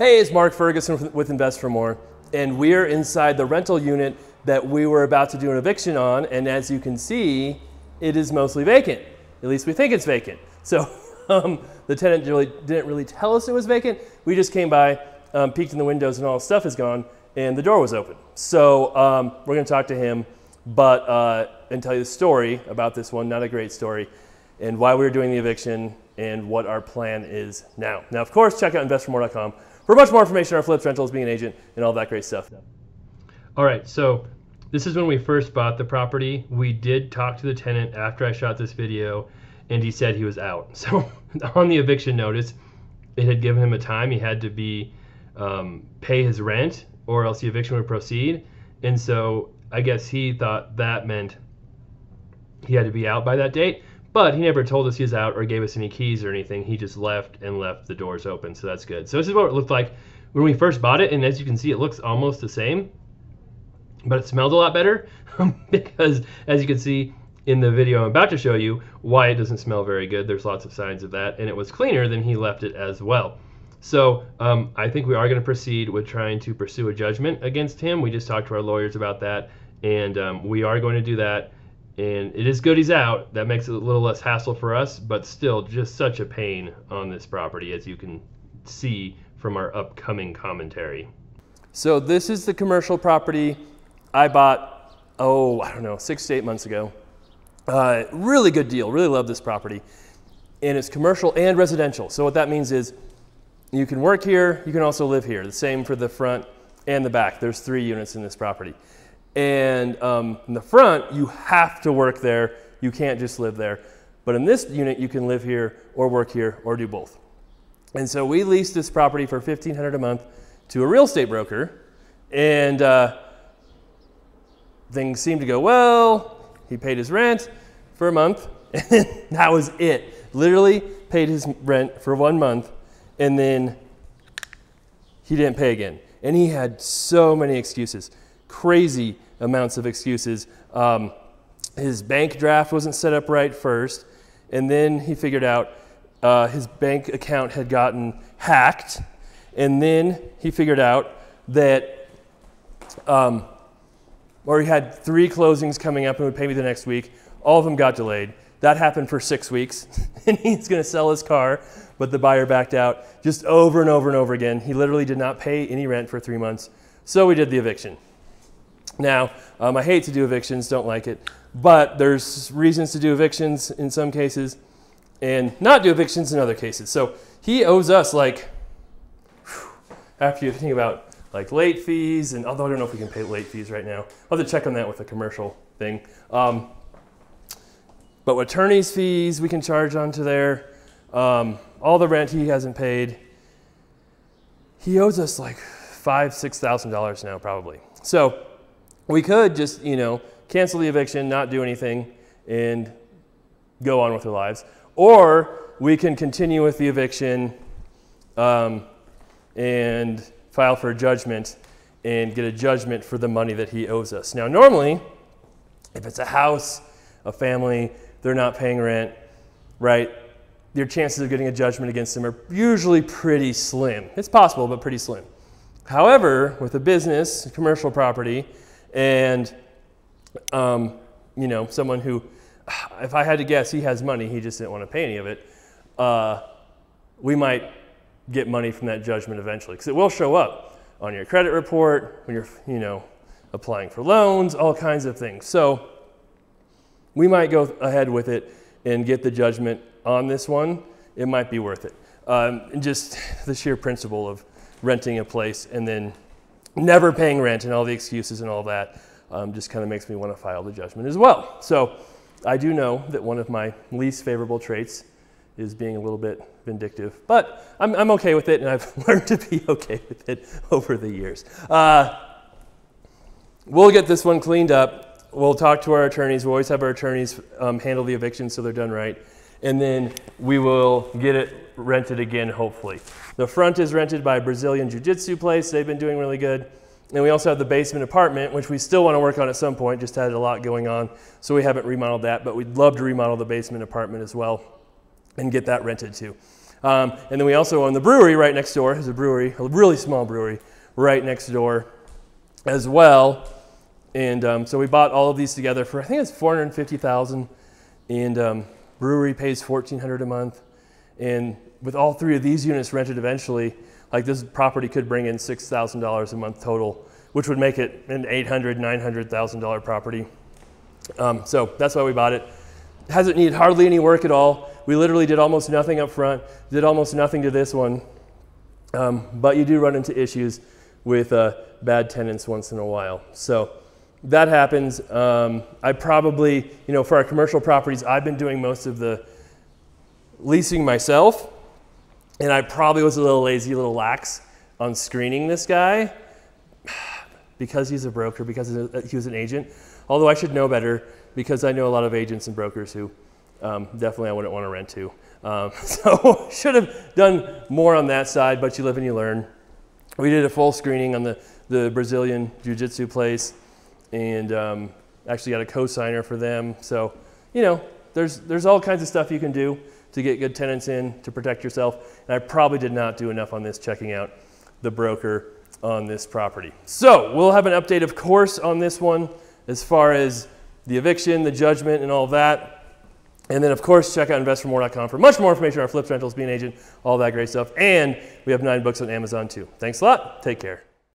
Hey, it's Mark Ferguson with Invest for More, and we're inside the rental unit that we were about to do an eviction on, and as you can see, it is mostly vacant. At least we think it's vacant. So the tenant didn't really tell us it was vacant. We just came by, peeked in the windows, and all the stuff is gone, and the door was open. So we're going to talk to him, and tell you the story about this one, not a great story, and why we were doing the eviction and what our plan is now. Now, of course, check out investformore.com for much more information on our flips, rentals, being an agent, and all that great stuff. All right, so this is when we first bought the property. We did talk to the tenant after I shot this video, and he said he was out. So on the eviction notice, it had given him a time. He had to pay his rent, or else the eviction would proceed. And so I guess he thought that meant he had to be out by that date. But he never told us he was out or gave us any keys or anything. He just left the doors open, so that's good. So this is what it looked like when we first bought it, and as you can see, it looks almost the same, but it smelled a lot better because, as you can see in the video I'm about to show you, why it doesn't smell very good. There's lots of signs of that, and it was cleaner than he left it as well. So I think we are going to proceed with trying to pursue a judgment against him. We just talked to our lawyers about that, and we are going to do that. And it is good he's out. That makes it a little less hassle for us, but still just such a pain on this property, as you can see from our upcoming commentary. So this is the commercial property I bought, I don't know, 6 to 8 months ago. Really good deal, really love this property. And it's commercial and residential. So what that means is you can work here, you can also live here. The same for the front and the back. There's 3 units in this property. And in the front, you have to work there. You can't just live there. But in this unit, you can live here or work here or do both. And so we leased this property for $1,500 a month to a real estate broker. And things seemed to go well. He paid his rent for a month. And that was it. Literally paid his rent for 1 month. And then he didn't pay again. And he had so many excuses. Crazy amounts of excuses. His bank draft wasn't set up right first, and then he figured out his bank account had gotten hacked, and then he figured out that, or he had 3 closings coming up and would pay me the next week. All of them got delayed. That happened for 6 weeks, and he's going to sell his car, but the buyer backed out just over and over and over again. He literally did not pay any rent for 3 months, so we did the eviction. Now, I hate to do evictions, don't like it, but there's reasons to do evictions in some cases and not do evictions in other cases. So he owes us after you think about late fees, and although I don't know if we can pay late fees right now, I'll have to check on that with the commercial thing. But attorney's fees we can charge onto there, all the rent he hasn't paid. He owes us $5,000 to $6,000 now probably. So we could just, cancel the eviction, not do anything, and go on with our lives. Or we can continue with the eviction and file for a judgment and get a judgment for the money that he owes us. Now, normally, if it's a house, a family, they're not paying rent, right? Your chances of getting a judgment against them are usually pretty slim. It's possible, but pretty slim. However, with a business, a commercial property, and someone who, if I had to guess, he has money, he just didn't want to pay any of it, we might get money from that judgment eventually, because it will show up on your credit report when you're applying for loans, all kinds of things. So we might go ahead with it and get the judgment on this one. It might be worth it. And just the sheer principle of renting a place and then never paying rent and all the excuses and all that just kind of makes me want to file the judgment as well. So I do know that one of my least favorable traits is being a little bit vindictive, but I'm okay with it, and I've learned to be okay with it over the years. We'll get this one cleaned up. We'll talk to our attorneys. We'll always have our attorneys handle the eviction so they're done right, and then we will get it rented again, hopefully. The front is rented by a Brazilian jiu-jitsu place. They've been doing really good. And we also have the basement apartment, which we still want to work on at some point, just had a lot going on. So we haven't remodeled that, but we'd love to remodel the basement apartment as well and get that rented too. And then we also own the brewery right next door. There's a brewery, a really small brewery, right next door as well. And so we bought all of these together for, I think it's $450,000, and brewery pays $1,400 a month. And with all three of these units rented eventually, like this property could bring in $6,000 a month total, which would make it an $800,000, $900,000 property. So that's why we bought it. Hasn't needed hardly any work at all. We literally did almost nothing up front, did almost nothing to this one. But you do run into issues with bad tenants once in a while. So that happens. I probably, for our commercial properties, I've been doing most of the leasing myself. And I probably was a little lazy, a little lax on screening this guy because he's a broker, because he was an agent. Although I should know better because I know a lot of agents and brokers who definitely I wouldn't want to rent to. So should have done more on that side, but you live and you learn. We did a full screening on the Brazilian Jiu-Jitsu place, and actually got a co-signer for them. So, there's all kinds of stuff you can do to get good tenants in, to protect yourself. And I probably did not do enough on this, checking out the broker on this property. So we'll have an update, of course, on this one as far as the eviction, the judgment, and all that. And then, of course, check out investformore.com for much more information on our flips, rentals, being an agent, all that great stuff. And we have 9 books on Amazon, too. Thanks a lot. Take care.